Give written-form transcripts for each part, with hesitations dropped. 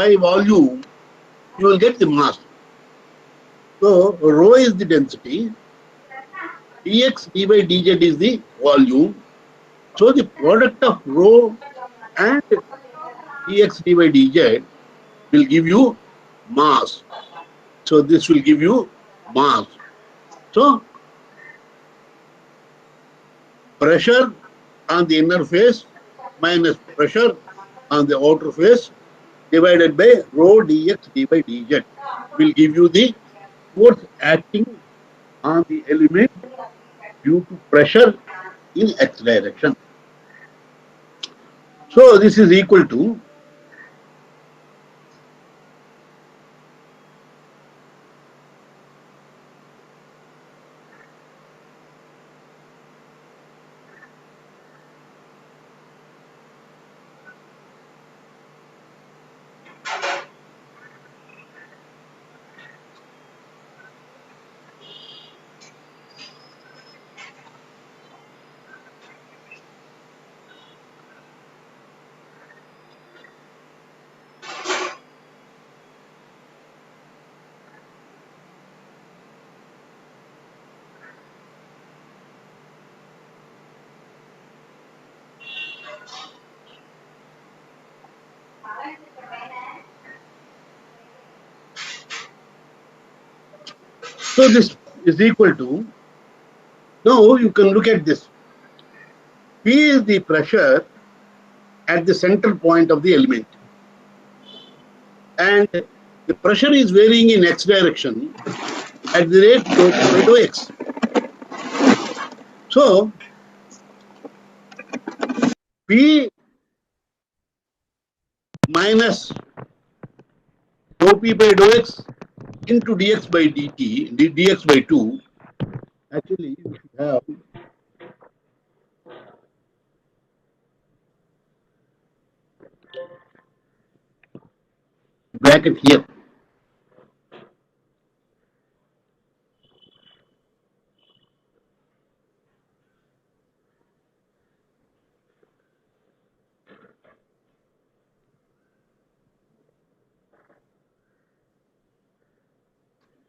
by volume, you will get the mass. So rho is the density, dx dy dz is the volume. So the product of rho and dx dy dz will give you mass. So this will give you mass. So pressure on the inner face minus pressure on the outer face divided by rho dx dy dz will give you the force acting on the element due to pressure in x direction. So this is equal to so this is equal to, now you can look at this. P is the pressure at the center point of the element. And the pressure is varying in x direction at the rate dou by dou x. So P minus dou P by dou x into dx by dt, dx by 2, actually you should have bracket here.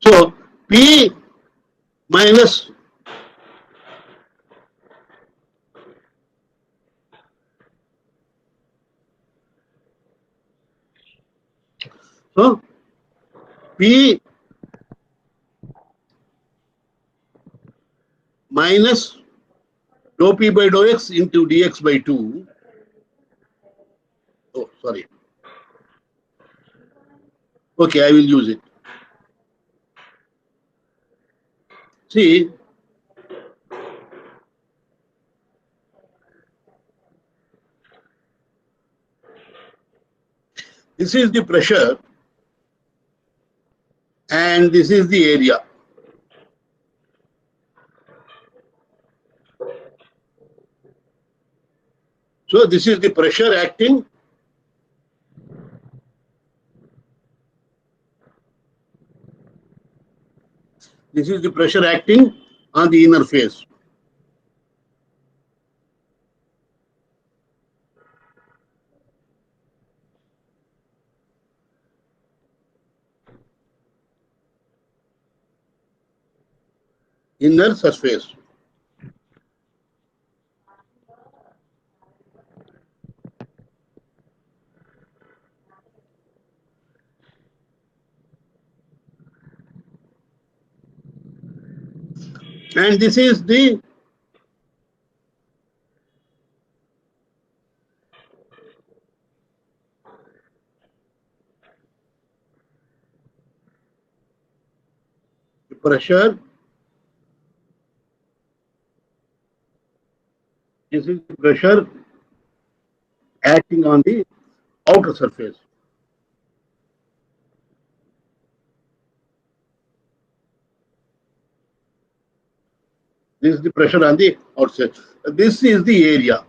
So P minus so P minus dou P by dou x into dx by 2. Oh, sorry. Okay, I will use it. See, this is the pressure and this is the area. So this is the pressure acting. This is the pressure acting on the inner face. Inner surface. And this is the pressure. This is the pressure acting on the outer surface. This is the pressure on the outside. This is the area.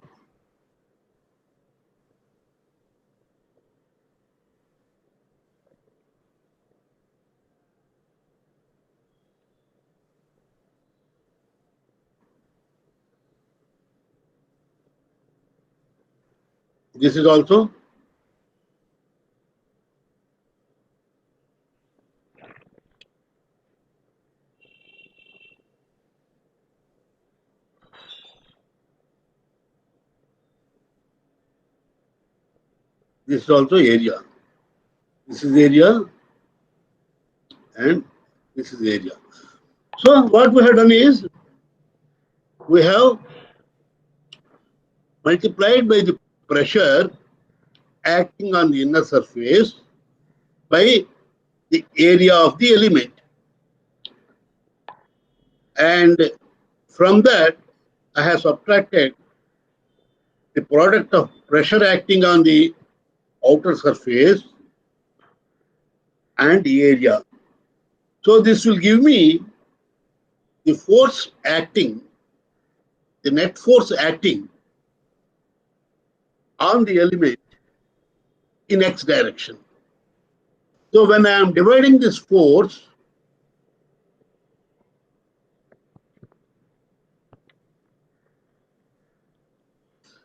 This is also This is also area. This is area and this is area. So what we have done is we have multiplied by the pressure acting on the inner surface by the area of the element. And from that, I have subtracted the product of pressure acting on the outer surface and the area. So this will give me the force acting, the net force acting on the element in x direction. So when I am dividing this force,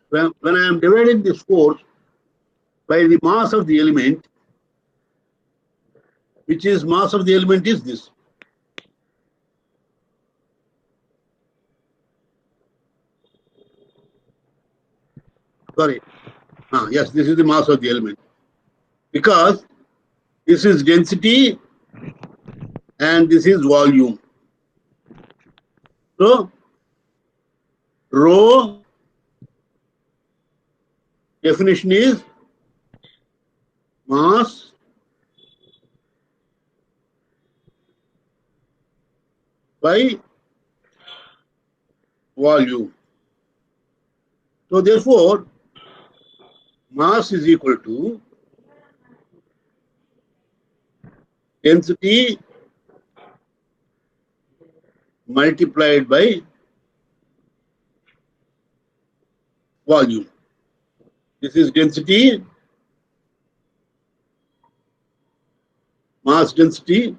when I am dividing this force by the mass of the element, which is mass of the element is this. Sorry. Yes, this is the mass of the element. Because this is density and this is volume. So, rho definition is mass by volume. So, therefore, mass is equal to density multiplied by volume. This is density, mass density.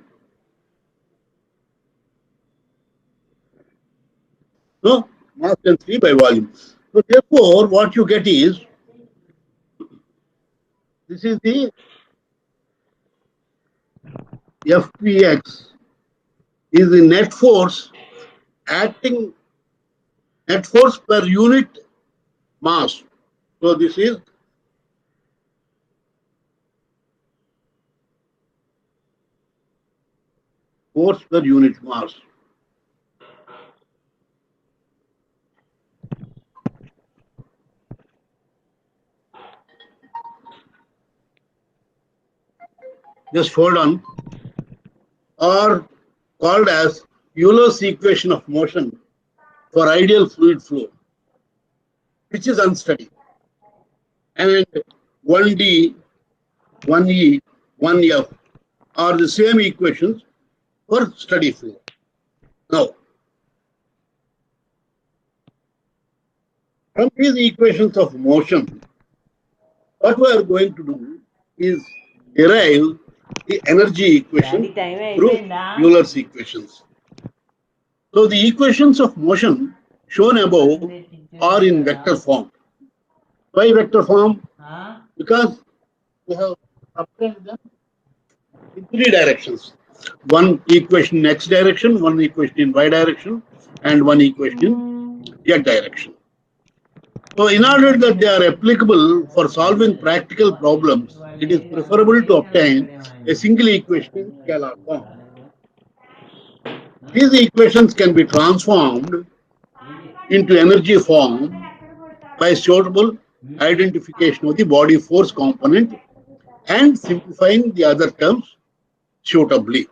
So, mass density by volume. So, therefore, what you get is, this is the FPX is the net force acting, net force per unit mass. So, this is force per unit mass. Just hold on. Or called as Euler's equation of motion for ideal fluid flow, which is unsteady. And 1D, 1E, 1F are the same equations for steady flow. Now, from these equations of motion, what we are going to do is derive the energy equation through Euler's equations. So the equations of motion shown above are in vector form. Why vector form? Because we have obtained them in three directions. One equation in x direction, one equation in y direction, and one equation in z direction. So in order that they are applicable for solving practical problems, it is preferable to obtain a single equation in scalar form. These equations can be transformed into energy form by suitable identification of the body force component and simplifying the other terms suitably.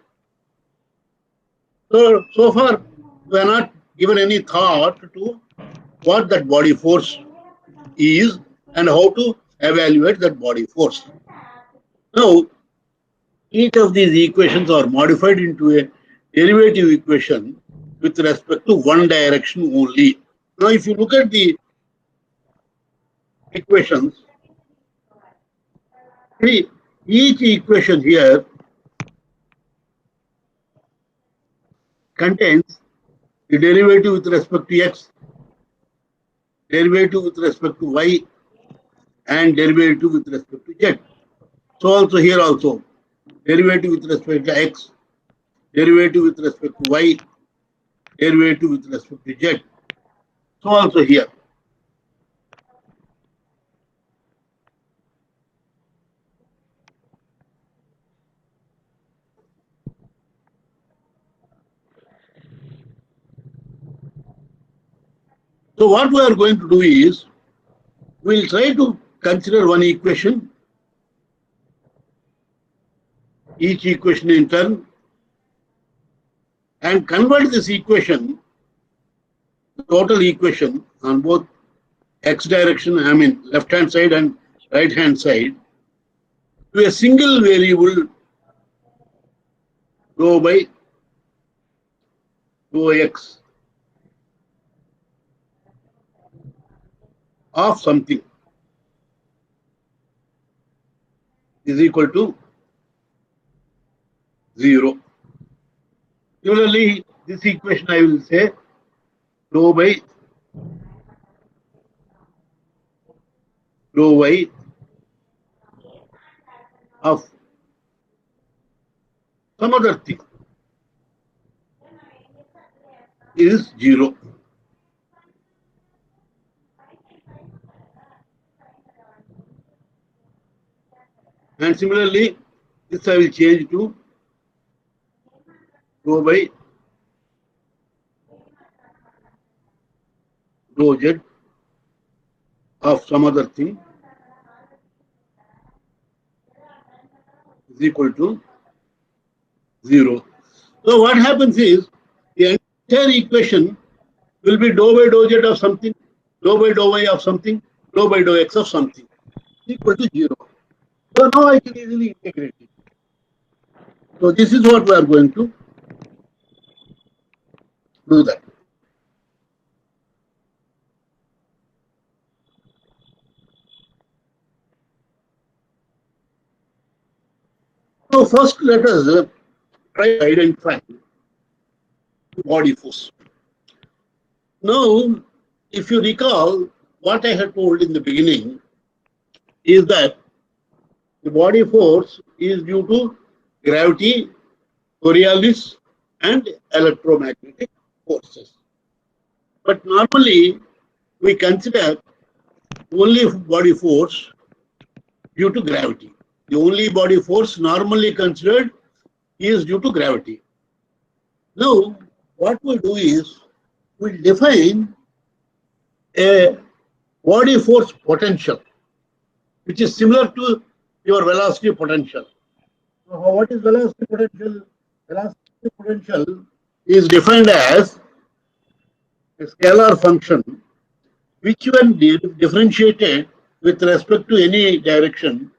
So far, we are not given any thought to what that body force is and how to evaluate that body force. Now, each of these equations are modified into a derivative equation with respect to one direction only. Now, if you look at the equations, see, each equation here contains the derivative with respect to x, derivative with respect to y, and derivative with respect to z. So also here also, derivative with respect to x, derivative with respect to y, derivative with respect to z. So also here. So what we are going to do is, we will try to consider one equation, each equation in turn, and convert this equation, the total equation on both x direction, I mean left hand side and right hand side, to a single variable rho by rho x of something is equal to 0. Similarly, this equation I will say rho by rho y of some other thing is 0. And similarly, this I will change to rho by rho z of some other thing is equal to 0. So what happens is, the entire equation will be dou by dou z of something, dou by dou y of something, dou by dou x of something equal to 0. So now I can easily integrate it. So this is what we are going to do that. So first let us try to identify body force. Now, if you recall, what I had told in the beginning is that the body force is due to gravity, Coriolis, and electromagnetic forces. But normally, we consider only body force due to gravity. The only body force normally considered is due to gravity. Now, what we do is, we define a body force potential, which is similar to your velocity potential. So what is velocity potential? Velocity potential is defined as a scalar function which, when differentiated with respect to any direction,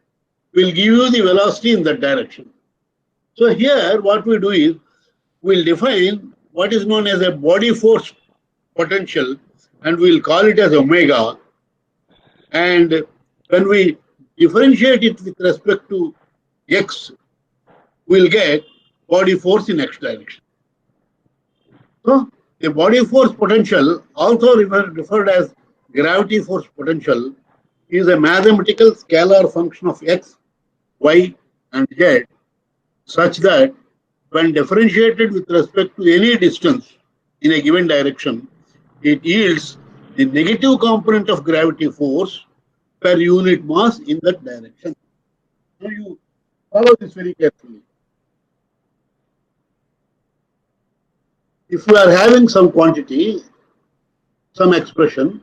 will give you the velocity in that direction. So here what we do is, we'll define what is known as a body force potential, and we'll call it as omega. And when we differentiate it with respect to x, we'll get body force in x direction. So the body force potential, also referred as gravity force potential, is a mathematical scalar function of x, y, and z, such that when differentiated with respect to any distance in a given direction, it yields the negative component of gravity force per unit mass in that direction. So you follow this very carefully. If you are having some quantity, some expression,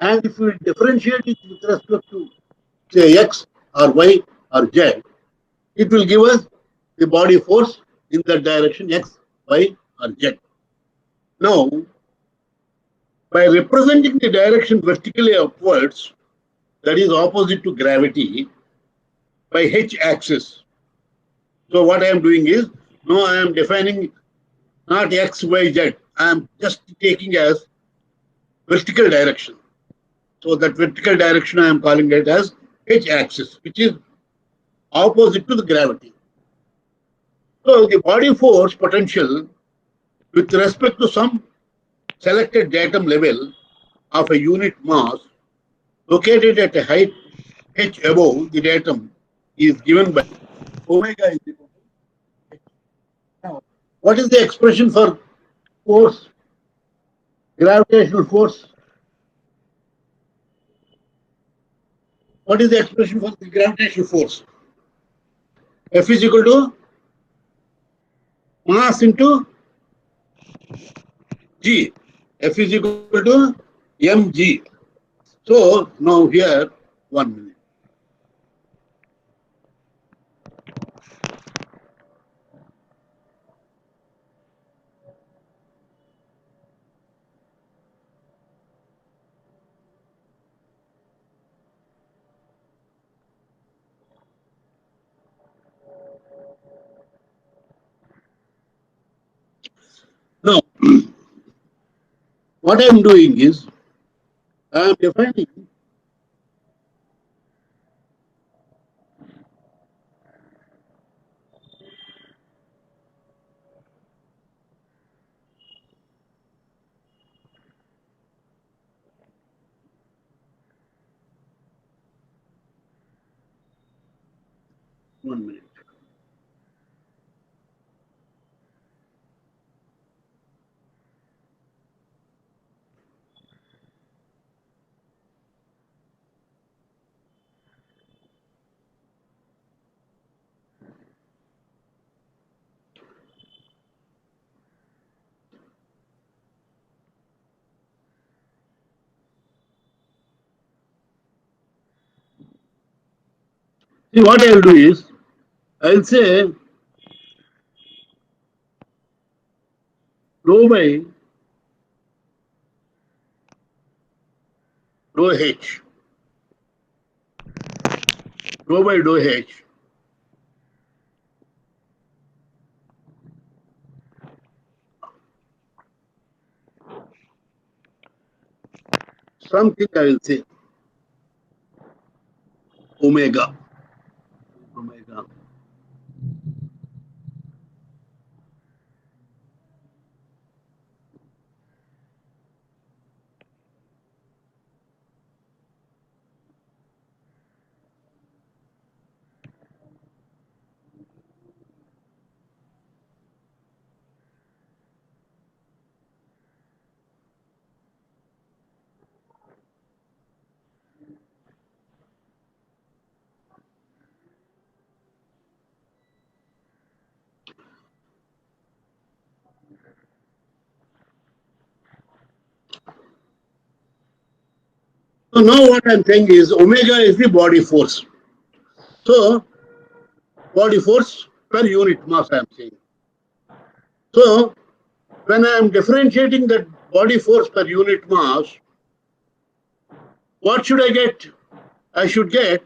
and if we differentiate it with respect to, say, x or y or z, it will give us the body force in that direction, x, y, or z. Now, by representing the direction vertically upwards, that is opposite to gravity, by h-axis. So what I am doing is, now I am defining not x, y, z. I am just taking as vertical direction. So that vertical direction I am calling it as h-axis, which is opposite to the gravity. So the body force potential with respect to some selected datum level of a unit mass located at a height h above the datum is given by omega is equal to h. Now, what is the expression for force? Gravitational force. What is the expression for the gravitational force? F is equal to mass into G. F is equal to mg. So now here 1 minute. Now what I am doing is I am defining 1 minute. See what I will do is I will say rho by rho h, rho by rho h. Something I will say omega. Omega. So now what I'm saying is omega is the body force. So body force per unit mass I'm saying. So when I am differentiating that body force per unit mass, what should I get? I should get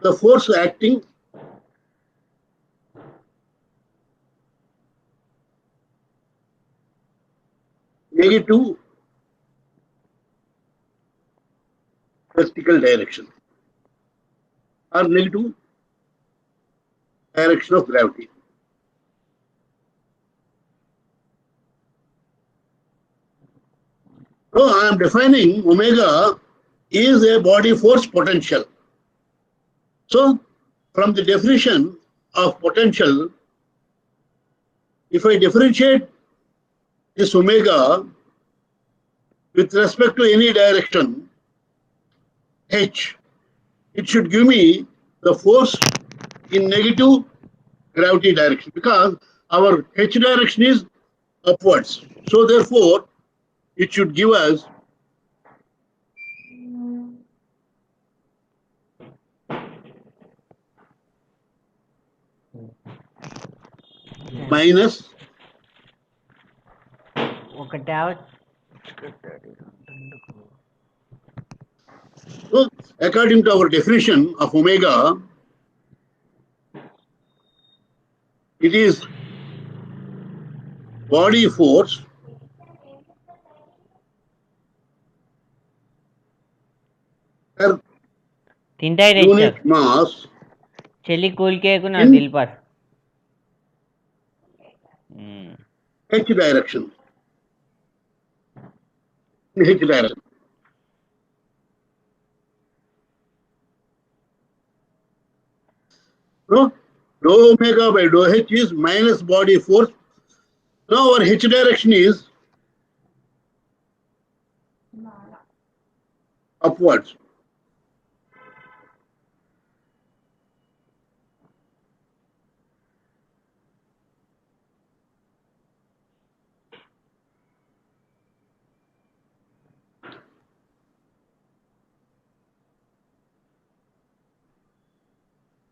the force acting negative vertical direction or negative direction of gravity. So I am defining omega is a body force potential. So from the definition of potential, if I differentiate this omega with respect to any direction, h, it should give me the force in negative gravity direction because our h direction is upwards. So therefore, it should give us minus. So according to our definition of omega, it is body force per unit mass चली cool के को ना in दिल पर h direction. In h direction. No, rho omega by rho h is minus body force. Now our h direction is upwards.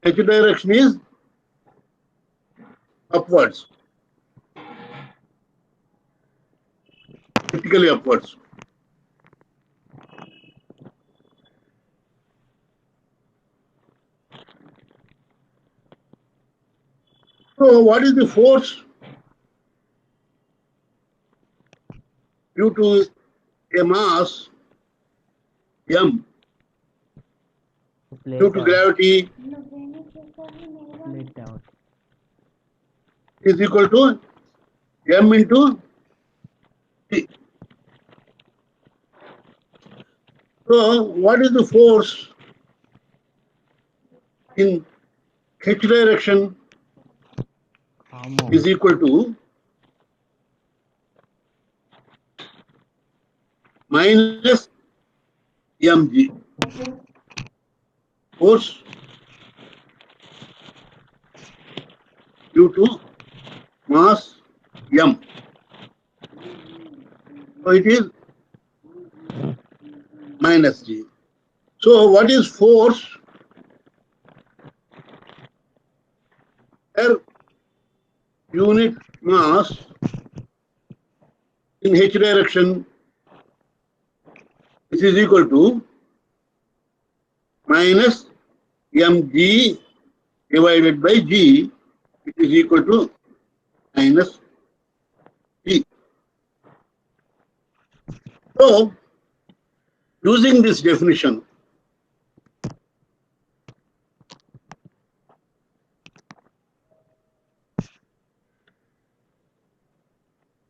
H direction is upwards, vertically upwards. So what is the force due to a mass m due to gravity is equal to m into c. So what is the force in h direction is equal to minus mg. Force due to mass m. So it is minus g. So what is force per unit mass in h direction? This is equal to minus mg divided by g, which is equal to minus g. So, using this definition,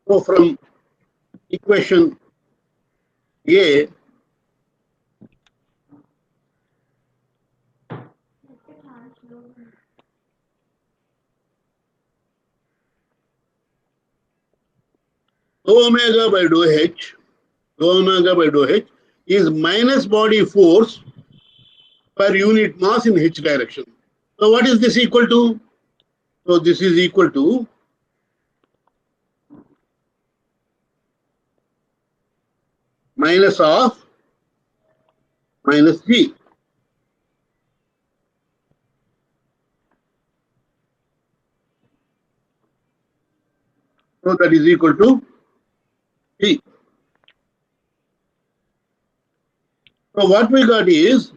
so from equation A, omega by dou h, omega by dou h is minus body force per unit mass in h direction. So what is this equal to? So this is equal to minus of minus g. So that is equal to g. So what we got is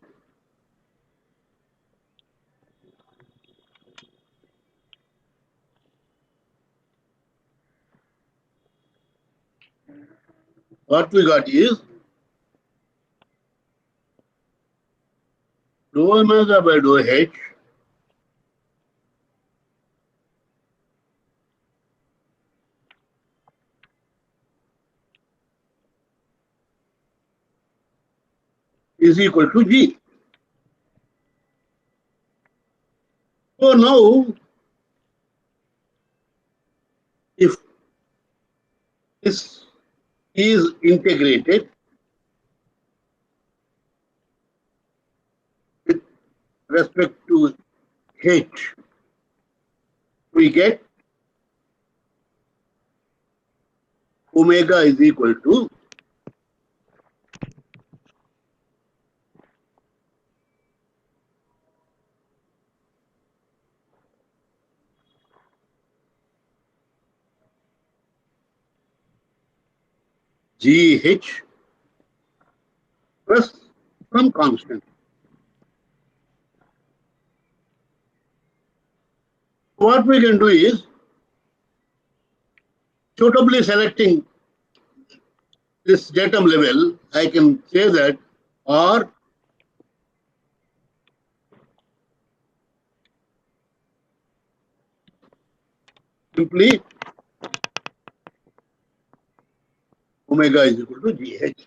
dou omega by dou h is equal to g. So now, if this is integrated with respect to h, we get omega is equal to gh plus some constant. What we can do is, suitably selecting this datum level, I can say that R simply omega is equal to gh.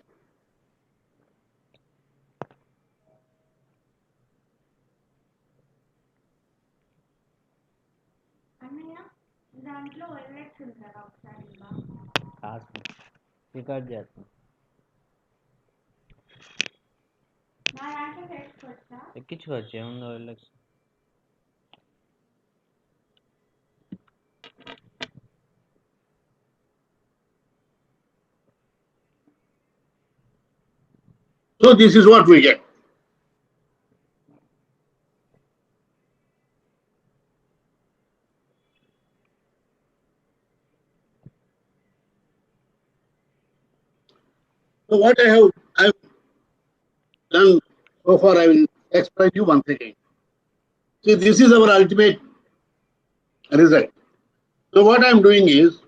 దాంట్లో OLX ఉంటారా ఒకసారి record చేస్తాం నా దాంట్లో చేసుకోవచ్చా ఎక్కించుకోవచ్చు ఏముందో వెళ్ళచ్చు So this is what we get. So what I've done so far, I will explain you once again. See, this is our ultimate result. So what I'm doing is,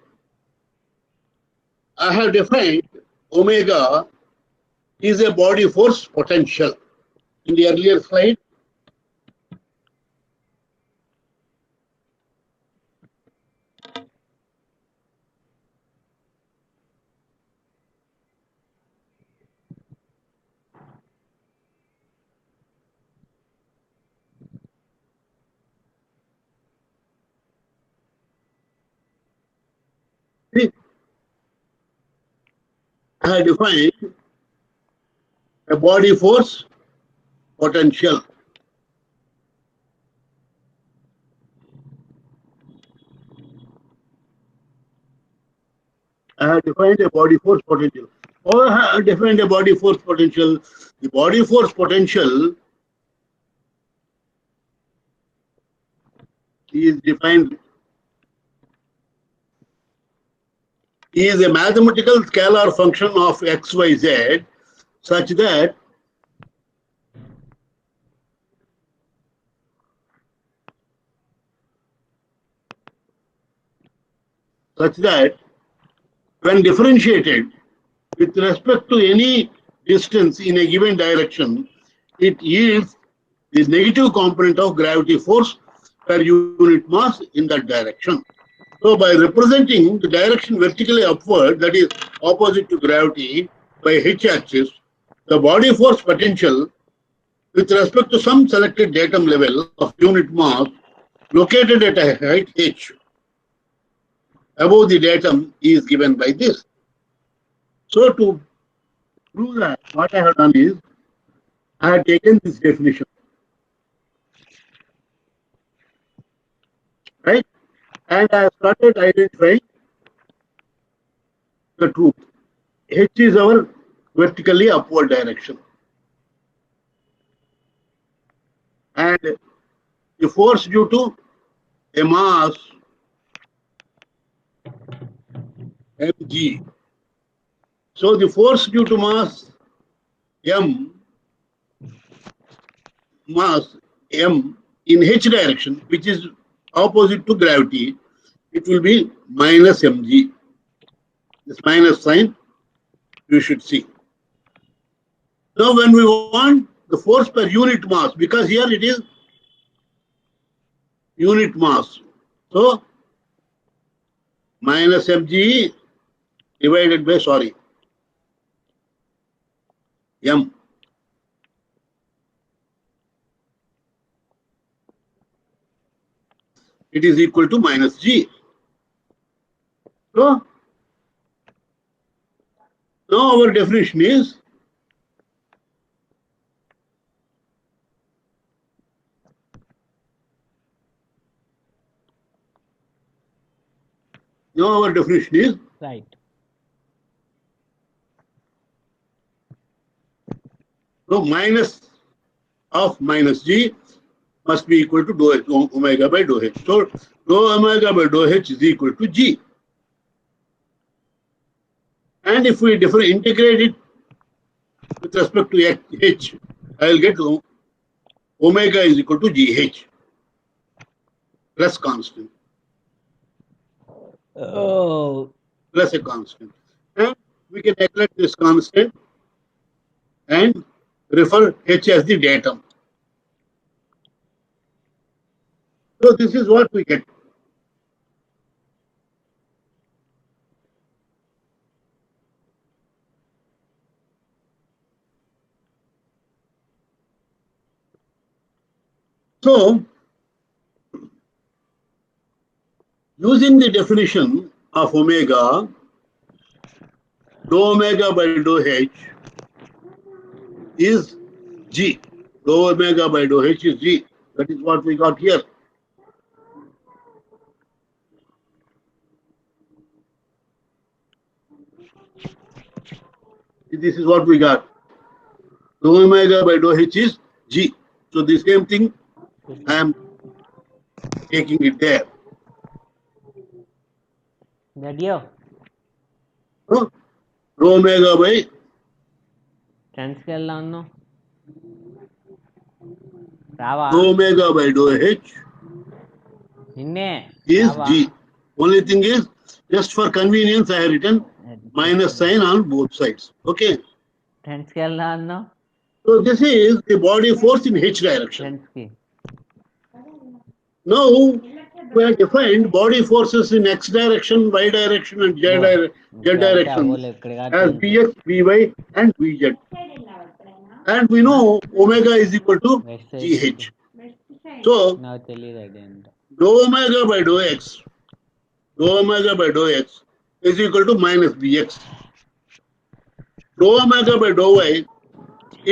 I have defined omega is a body force potential. In the earlier slide, see, I have defined a body force potential. I have defined a body force potential. Or I have defined a body force potential. The body force potential is defined is a mathematical scalar function of x, y, z such that when differentiated with respect to any distance in a given direction, it yields the negative component of gravity force per unit mass in that direction. So by representing the direction vertically upward, that is opposite to gravity, by h-axis, the body force potential with respect to some selected datum level of unit mass located at a height h above the datum is given by this. So to prove that, what I have done is, I have taken this definition, right? And I have started identifying the truth. H is our vertically upward direction. And the force due to a mass mg. So the force due to mass m in h direction, which is opposite to gravity, it will be minus mg. This minus sign you should see. Now when we want the force per unit mass, because here it is unit mass, so minus mg divided by, m. It is equal to minus g. So now our definition is, Right. so minus of minus g must be equal to dou h, omega by dou h. So dou omega by dou h is equal to g. And if we integrate it with respect to h, I will get omega is equal to gh plus constant. Oh, Plus a constant. And we can neglect this constant and refer h as the datum. So this is what we get. So using the definition of omega, dou omega by dou h is g. Dou omega by dou h is g. That is what we got here. This is what we got. Dou omega by dou h is g. So the same thing, I am taking it there. that here. So, rho omega by టెన్స్కి ఎలా ఉన్నావు రావా Dou omega by dou h నిన్నే is రావా G. Only thing is, just for convenience, I have written minus sign on both sides. Okay. టెన్స్కి ఎలా అన్నావు So this is the body force in H direction. టెన్స్కి Now we have defined body forces in X direction, Y direction, and Z direction as Vx, Vy, and Vz. Side వెళ్ళావు ఎప్పుడైనా And we know omega is equal to west GH. West side So నాకు తెలియదు అదేంటో dou omega by dou x is equal to minus Bx. Dou omega by dou y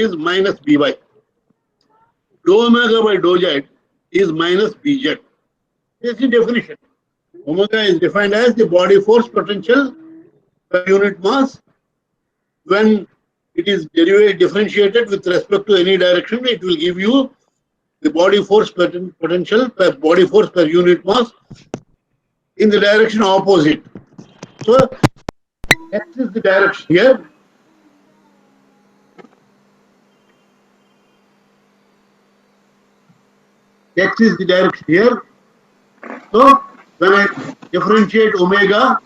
is minus By. Dou omega by dou z is minus Bz. This is the definition. Omega is defined as the body force potential per unit mass when it is differentiated with respect to any direction. It will give you the body force potential per body force per unit mass in the direction opposite. So X is the direction here. X is the direction here. So when I differentiate omega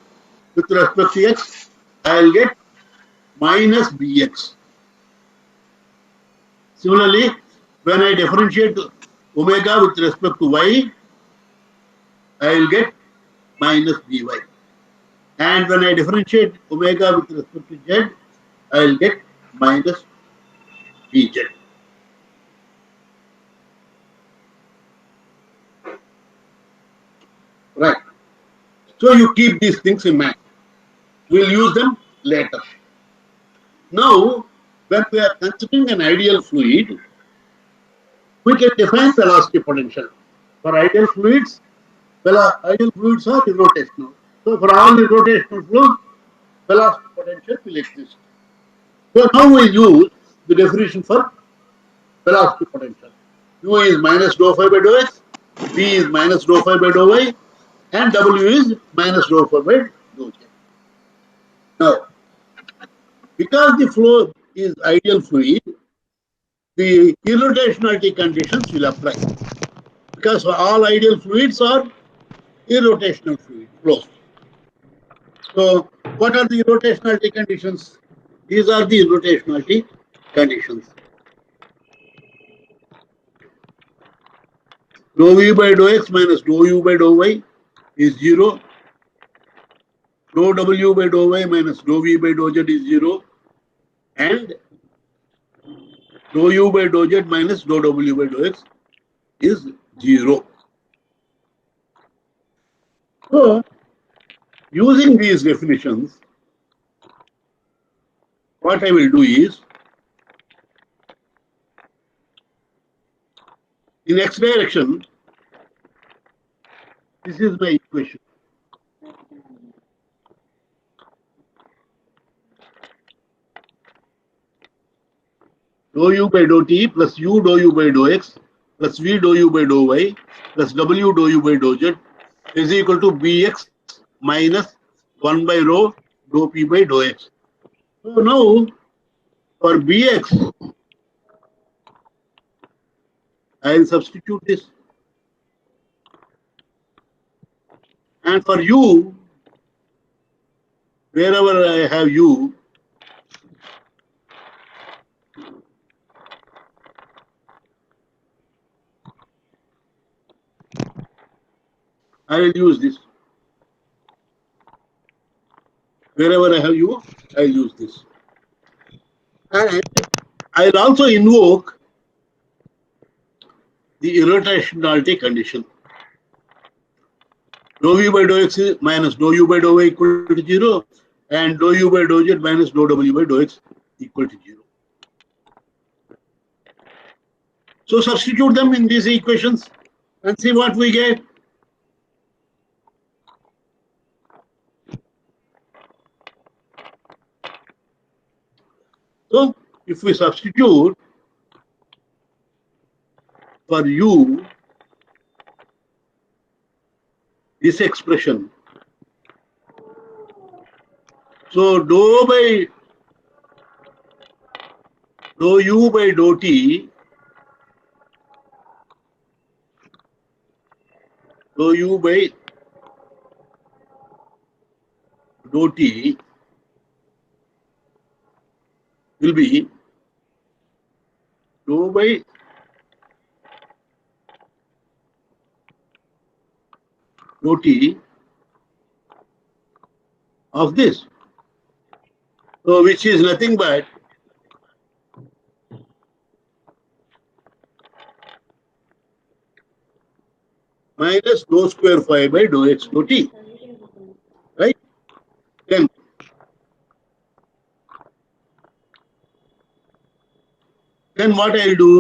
with respect to x, I will get minus Bx. Similarly, when I differentiate omega with respect to y, I will get minus By. And when I differentiate omega with respect to z, I will get minus Bz. Right. So you keep these things in mind. We'll use them later. Now, when we are considering an ideal fluid, we can define velocity potential. For ideal fluids are irrotational. So for all irrotational flows, velocity potential will exist. So now we use the definition for velocity potential. U is minus dou phi by dou x, V is minus dou phi by dou y, and W is minus dou phi by dou z. Now, because the flow is ideal fluid, the irrotationality conditions will apply. Because all ideal fluids are irrotational fluid flows. So, what are the irrotationality conditions? These are the irrotationality conditions. Dou v by dou x minus dou u by dou y is 0. Dou w by dou y minus dou v by dou z is 0. And dou u by dou z minus dou w by dou x is 0. So, using these definitions, what I will do is, in x direction, this is my equation. Dou u by dou t plus u dou u by dou x plus v dou u by dou y plus w dou u by dou z is equal to bx minus 1 by rho dou p by dou x. So now for bx, I will substitute this. And for u, wherever I have u, I will use this. Wherever I have u, I will use this. And I will also invoke the irrotationality condition. Dou v by dou x minus dou u by dou y equal to 0 and dou u by dou z minus dou w by dou x equal to 0. So substitute them in these equations and see what we get. So if we substitute for u this expression, so dou by dou u by dou t, dou u by dou t will be dou by dou t of this. So which is nothing but minus dou square phi by dou x dou t, right? Then what I will do?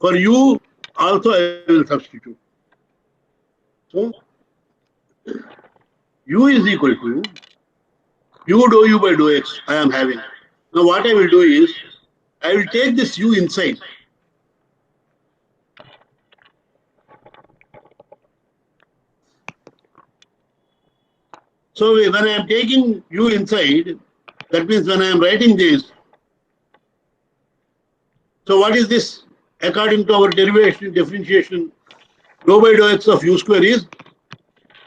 For u also I will substitute. So u is equal to u dou u by dou x I am having. Now what I will do is I will take this u inside. So when I am taking u inside, that means when I am writing this, so what is this? According to our derivation, differentiation, dou by dou x of u square is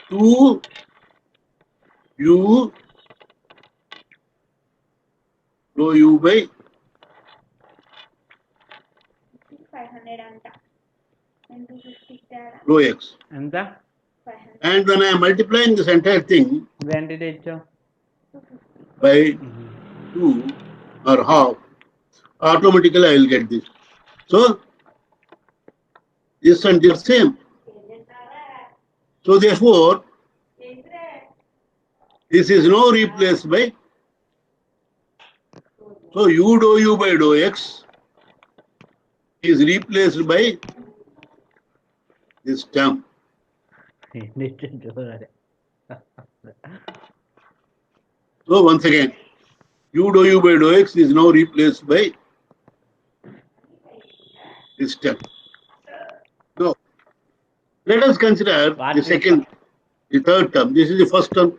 2 u dou u by 500 అంట 250 తేడా dou x. ఎంత 500 And when I am multiplying this entire thing ఎంత తెచ్చావు by 2 or half, automatically I will get this. So this and this same. So therefore, this is now replaced by, so u dou u by dou x is replaced by this term. So once again, u dou u by dou x is now replaced by this term. Now, let us consider the second, the third term. This is the first term.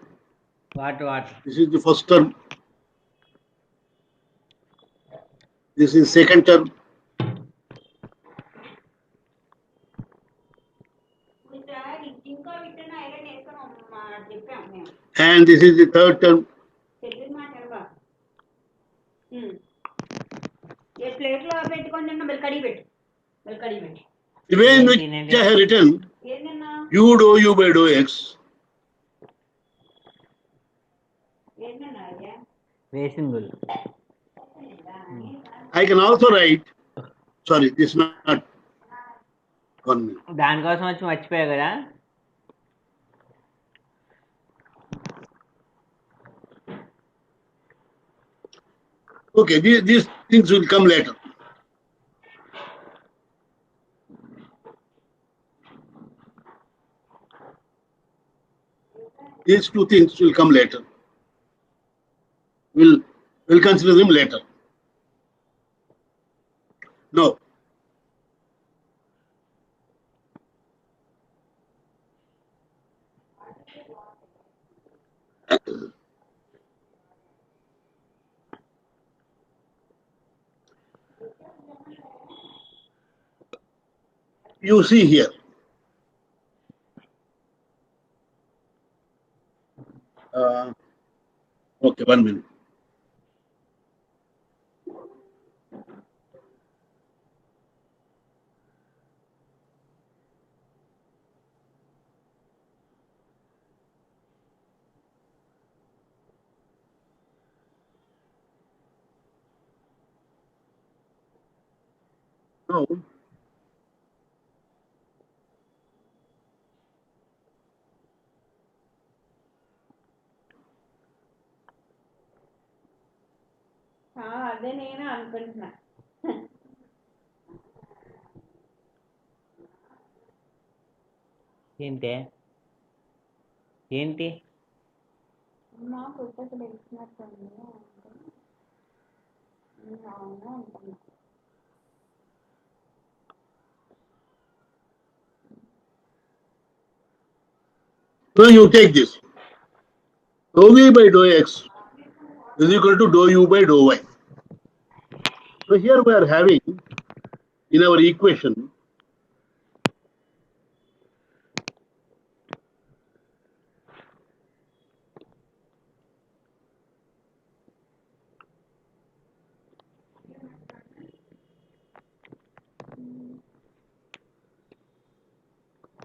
What? This is the first term. This is second term. ఇంకో విత్తనం iron వేసుకొని చెప్పాం మేము And this is the third term. తెలియదు మాట్లాడవా ఏ ప్లేట్లో పెట్టుకొని తిన్నా బెల్కడి పెట్టు The way in which I have written ఏందన్నా u dou u by dou x, ఏందన్నా అయ్యా వేసింగులు I can also write, sorry, this is not 1 minute. దానికోసం వచ్చి మర్చిపోయా కదా Okay, these things will come later. These two things will come later. We'll consider them later. Now, you see here. Okay, 1 minute. Now, అదే నేను అనుకుంటున్నా ఏంటి మా పుస్తకం తెలిసినట్టుంది అవునా అంటున్నా so you take this. Dou v by dou x is equal to dou u by dou y. So here we are having in our equation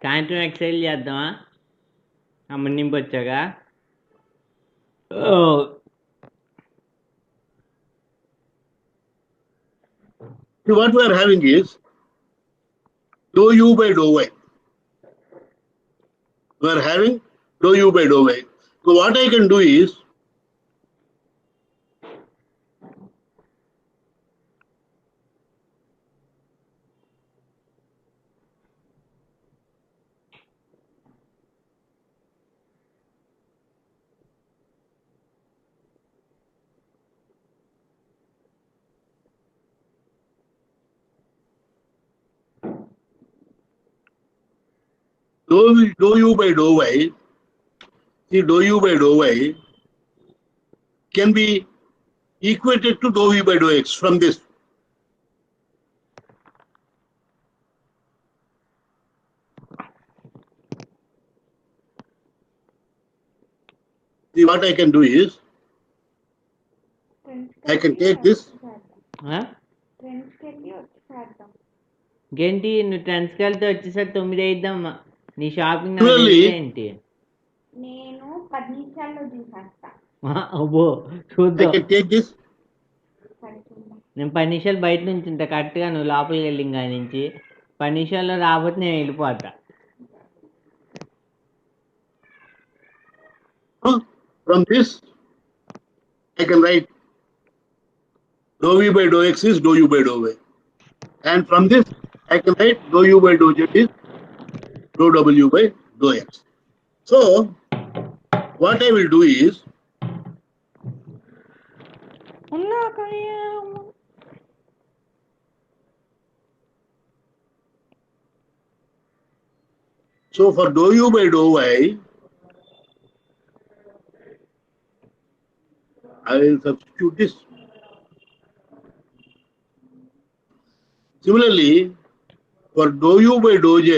సాయంత్రం excise చేద్దామా ఆ మున్నింపు వచ్చాక see what we are having is dou u by dou y. We are having dou u by dou y. So what I can do is dou u by dou y. See dou u by dou y can be equated to dou v by dou x from this. See what I can do is I can take this. ఫ్రెండ్స్కి వెళ్ళి వచ్చి చేద్దాం. ఇంకేంటి నువ్వు ట్రెండ్స్కి వెళ్తే వచ్చేసరికి 9 అయిద్దాం. నీ shopping Surely. ఏంటి నేను 10 నిమిషాల్లో చూసేస్తా. అబ్బో I చూద్దాం. can take this. సరే చూద్దాం. నేను 10 నిమిషాలు బయట నుంచి ఉంటా కరెక్ట్గా, నువ్వు లోపలికి వెళ్ళి ఇంకా నుంచి 10 నిమిషాల్లో రాకపోతే నేను వెళ్ళిపోతా. From this I can write dou v by dou x is dou u by dou y. And from this I can write dou u by dou z is dou w by dou x. So what I will do is so for dou u by dou y I will substitute this. Similarly, for dou u by dou z,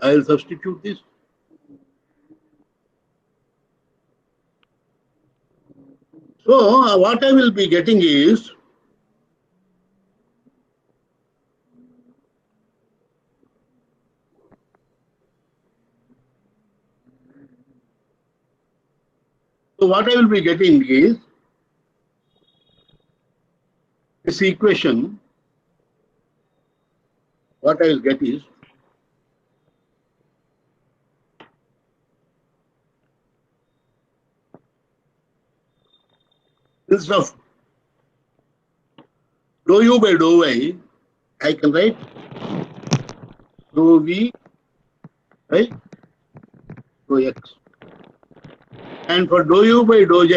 I will substitute this. So what I will be getting is this equation. What I will get is instead of dou u by dou y, I can write dou v by dou x. And for dou u by dou z,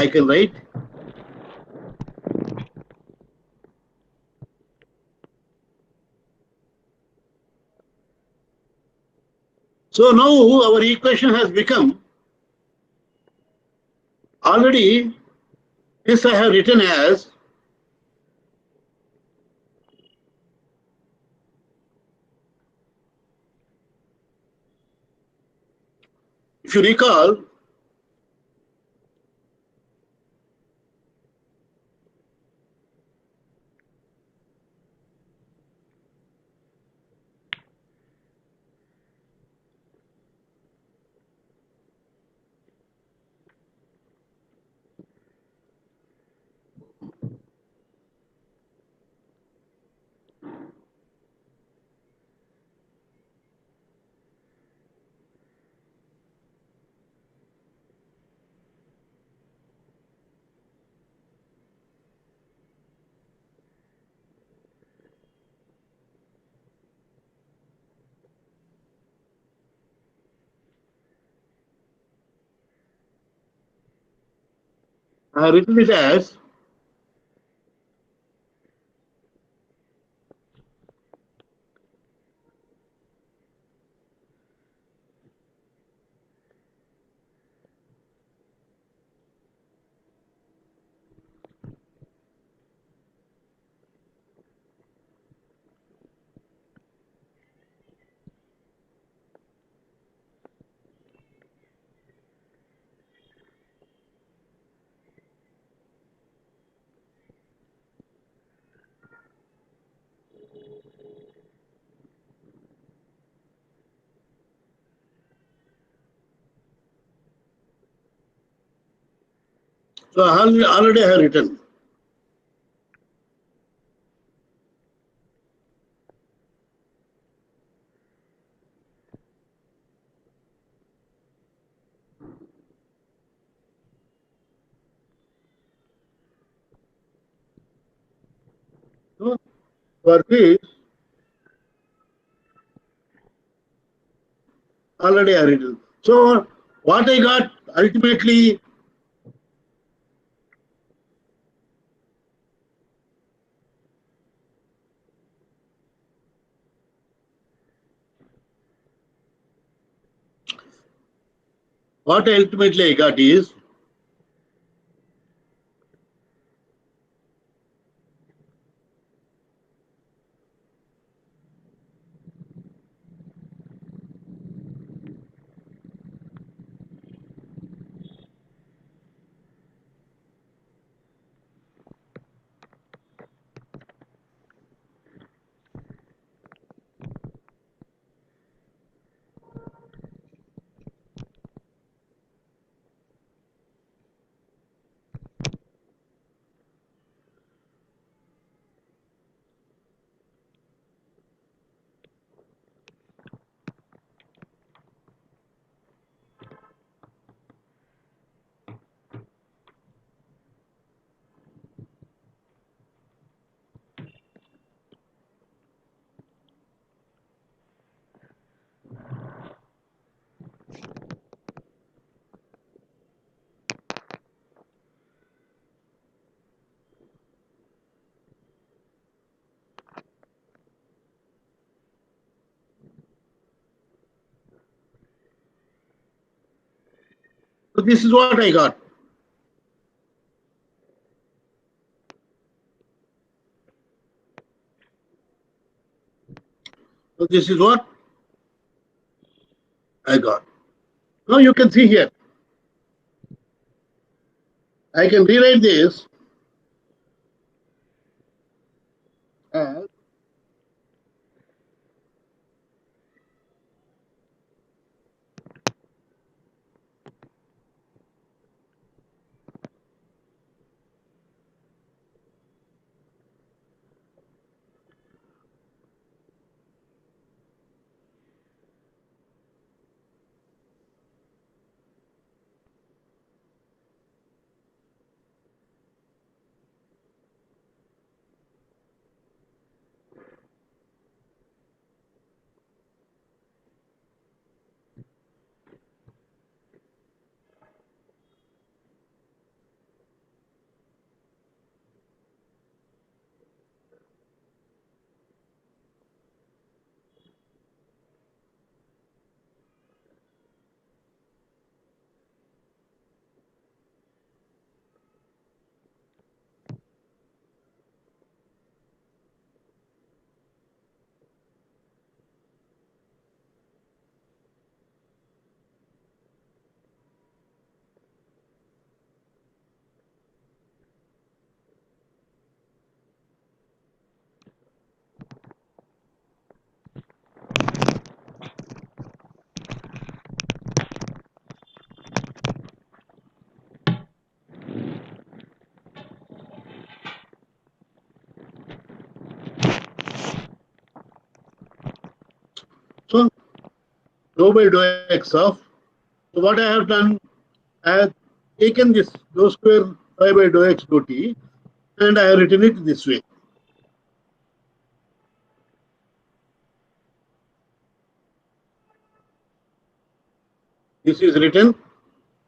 I can write so now our equation has become already this I have written as if you recall I have written it as So already I have written. So for this, already I have written. So what I got ultimately, I got is so this is what I got. So this is what I got. Now you can see here. I can rewrite this as so dou by dou x of. So what I have done, I have taken this dou square phi by dou x dou t and I have written it this way. This is written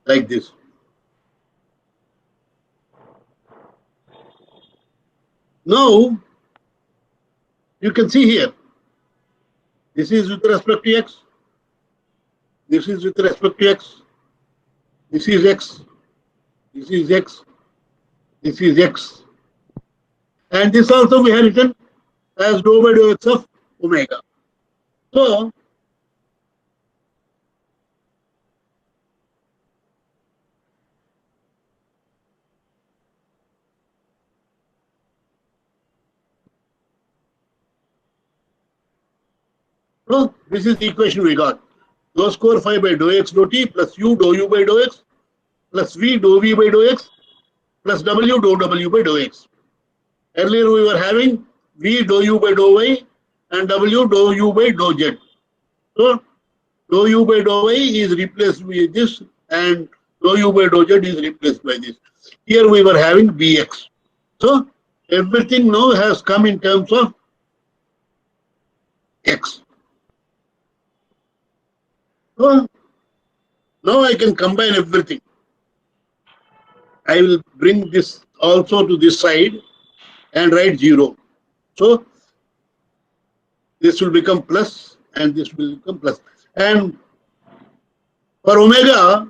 like this. Now you can see here. This is with respect to x. This is with respect to x. This is x. This is x. This is x. And this also we have written as dou by dou x of omega. So this is the equation we got. Dou square phi by dou x dou t plus u dou by dou x plus v dou by dou x plus W dou W by dou X. Earlier we were having V dou U by dou Y and W dou U by dou Z. So dou U by dou Y is replaced with this and dou U by dou Z is replaced by this. Here we were having Vx. So everything now has come in terms of X. So now I can combine everything. I will bring this also to this side and write 0. So this will become plus and this will become plus. And for omega,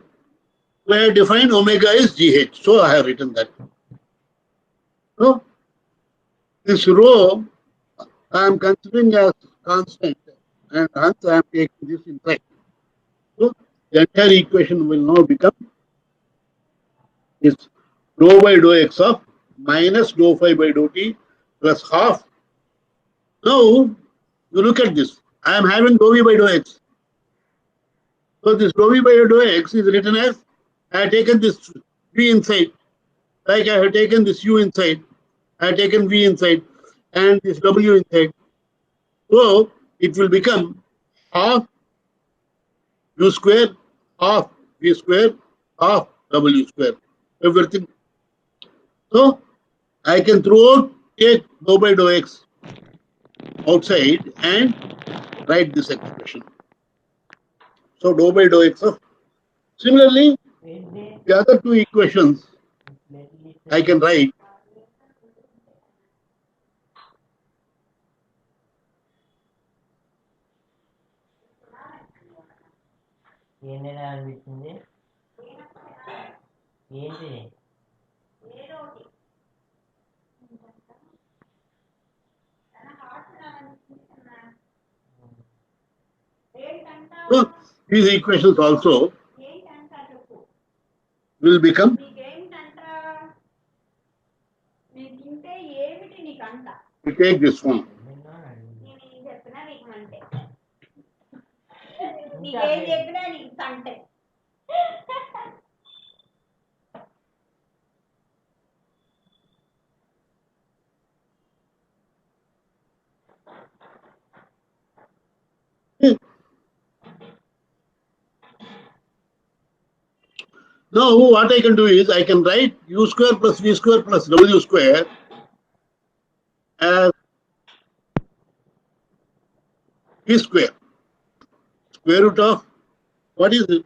we have defined omega is GH. So I have written that. So this rho I am considering as constant and hence I am taking this inside. So the entire equation will now become is dou by dou x of minus dou phi by dou t plus half. Now you look at this. I am having dou v by dou x. So this dou v by dou x is written as I have taken this v inside, like I have taken this u inside, I have taken v inside, and this w inside. So it will become half u square, half v square, half w square, everything. So I can throughout take dou by dou x outside and write this expression. So dou by dou x of. Similarly, the other two equations I can write ఏంటైనా అనిపించింది ఏంటి so these equations also will become we take this one. Now what I can do is I can write u square plus v square plus w square as v square, square root of what is it?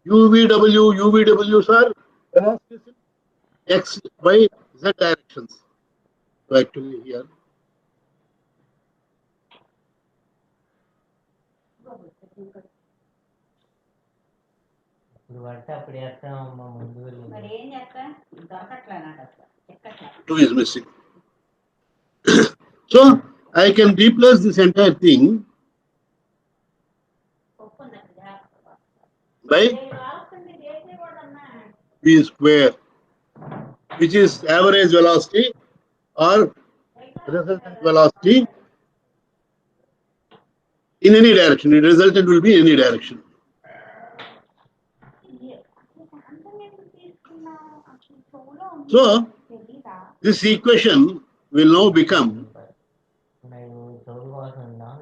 UVWs are velocities in x, y, z directions. So actually here. ఇప్పుడు పడితే అప్పుడు వేస్తామమ్మా ముందు వెళ్ళి 2 is missing. So I can replace this entire thing by v square, which is average velocity or resultant velocity in any direction. The resultant will be any direction. So this equation will now become నేను చదువు కోసం ఉన్నాను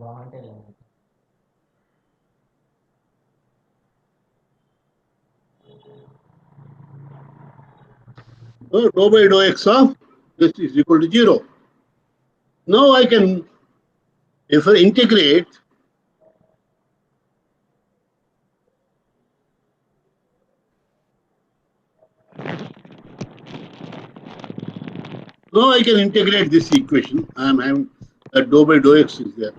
బాగుంటాయి dou by dou x of this is equal to 0. Now I can, if I integrate this equation. I am having that dou by dou x is there.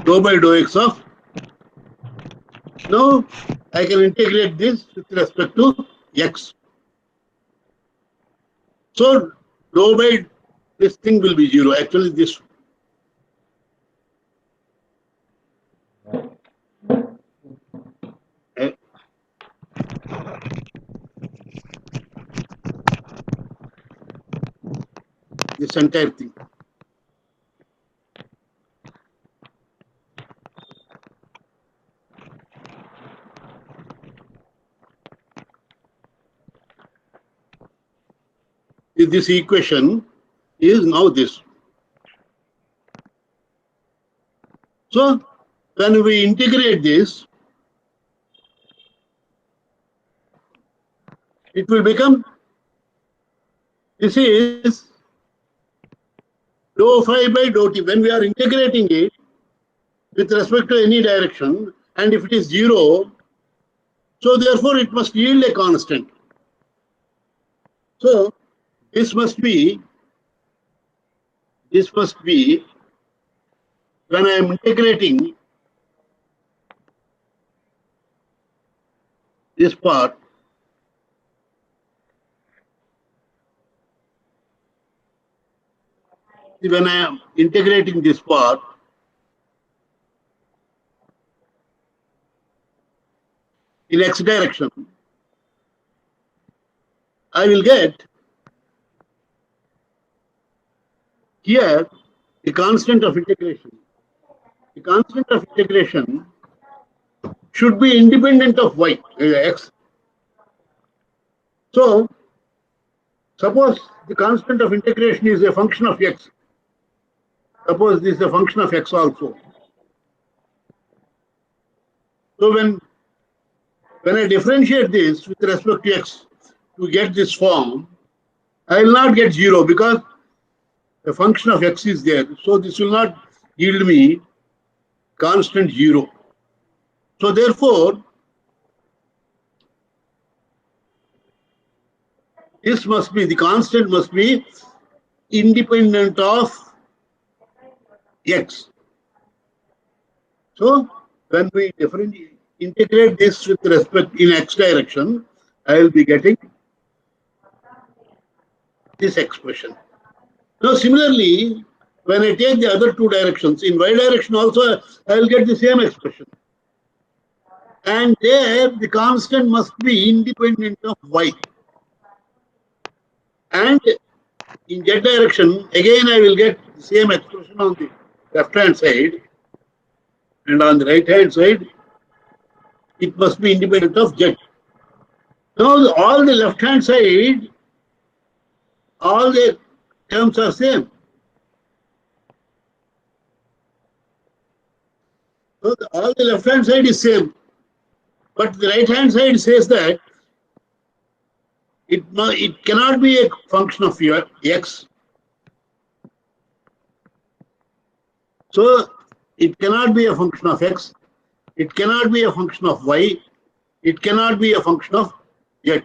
Dou by dou x of. Now I can integrate this with respect to x. So dou by this thing will be 0. Actually, this. This entire thing. This equation is now this. So when we integrate this, it will become, this is dou phi by dou t. When we are integrating it with respect to any direction, and if it is 0, so therefore it must yield a constant. So this must be, when I am integrating this part, when I am integrating this part, in x direction, I will get here the constant of integration. The constant of integration should be independent of y, x. So suppose the constant of integration is a function of x. Suppose this is a function of x also. So when I differentiate this with respect to x to get this form, I will not get 0 because the function of x is there. So this will not yield me constant 0. So therefore, this must be, the constant must be independent of x. So when we integrate this with respect in x direction, I will be getting this expression. Now similarly, when I take the other two directions, in y direction also I will get the same expression. And there the constant must be independent of y. And in z direction, again I will get the same expression on the left hand side, and on the right hand side it must be independent of z. Now all the left hand side, all the terms are same. So all the left hand side is same, but the right hand side says that it cannot be a function of your x. So it cannot be a function of x, it cannot be a function of y, it cannot be a function of z.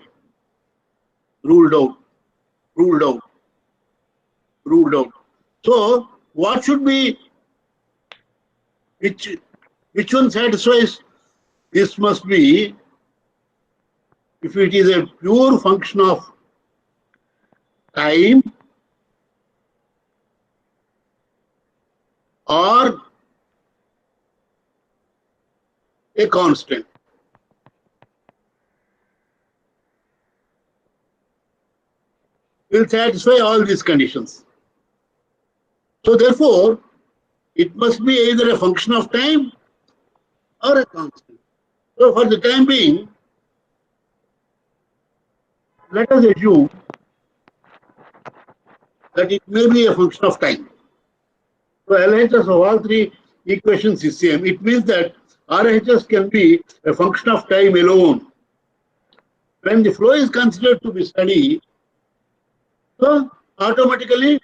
Ruled out, ruled out, ruled out. So what should be, which one satisfies? This must be, if it is a pure function of time or a constant. Will satisfy all these conditions. So therefore, it must be either a function of time or a constant. So for the time being, let us assume that it may be a function of time. So LHS of all three equations is same. It means that RHS can be a function of time alone. when the flow is considered to be steady, so automatically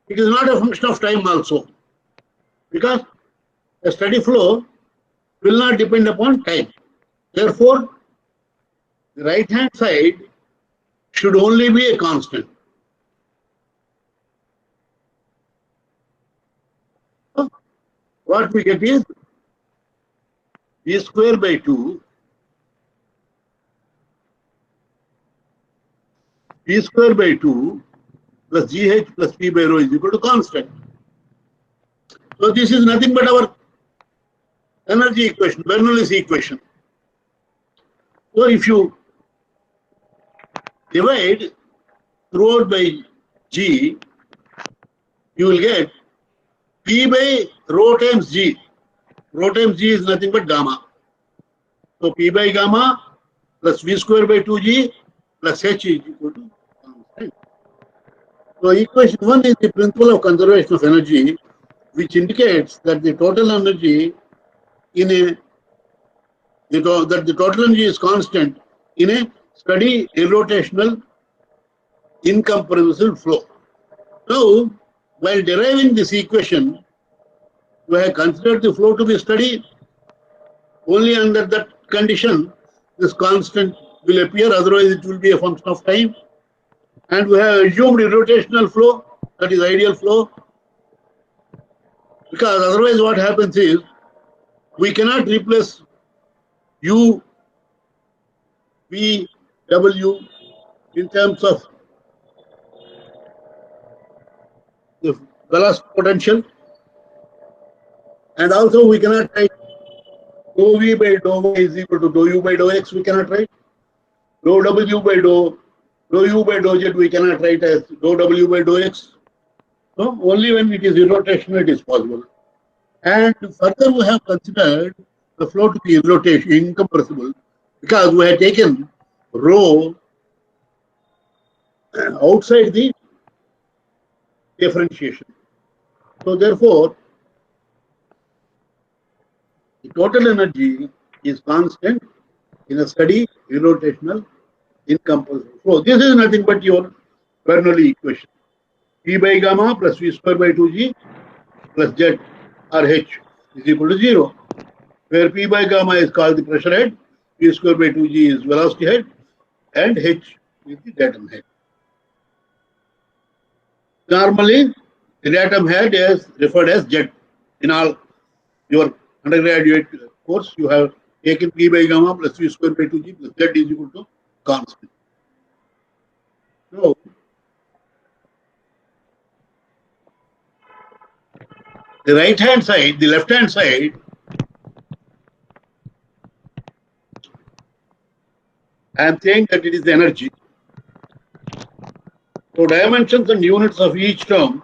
it is not a function of time also, because a steady flow will not depend upon time. Therefore, the right hand side should only be a constant. So what we get is v square by 2, p square by 2 plus gh plus p by rho is equal to constant. So this is nothing but our energy equation, Bernoulli's equation. So if you divide throughout by g, you will get p by rho times g. Rho times g is nothing but gamma. So p by gamma plus v square by 2g plus h is equal to constant. So equation 1 is the principle of conservation of energy, which indicates that the total energy in a that the total energy is constant in a steady irrotational incompressible flow. Now, while deriving this equation, we have considered the flow to be steady. Only under that condition, this constant will appear, otherwise it will be a function of time. And we have assumed irrotational flow, that is ideal flow, because otherwise what happens is, we cannot replace U, V, W in terms of the velocity potential, and also we cannot write dou V by dou Y is equal to dou U by dou X, we cannot write. Dou W by dou U by dou Z we cannot write as dou W by dou X. So only when it is irrotational it is possible. And further we have considered the flow to be incompressible, because we have taken rho outside the differentiation. So therefore, the total energy is constant in a steady irrotational incompressible flow. This is nothing but your Bernoulli equation. P by gamma plus V square by 2g plus Z or H is equal to 0, where P by gamma is called the pressure head, V square by 2g is velocity head, and H is the datum head. Normally, the datum head is referred as Z. In all your undergraduate course, you have taken P by gamma plus V square by 2g plus Z is equal to constant. So, the right hand side, the left hand side, I am saying that it is energy. So dimensions and units of each term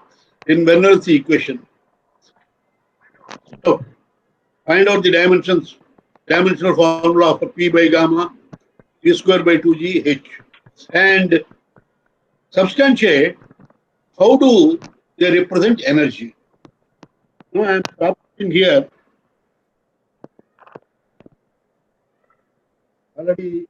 in Bernoulli's equation. So find out the dimensions, dimensional formula for P by gamma, V square by 2g, H, and substantiate how do they represent energy. Now I am stopping here. Already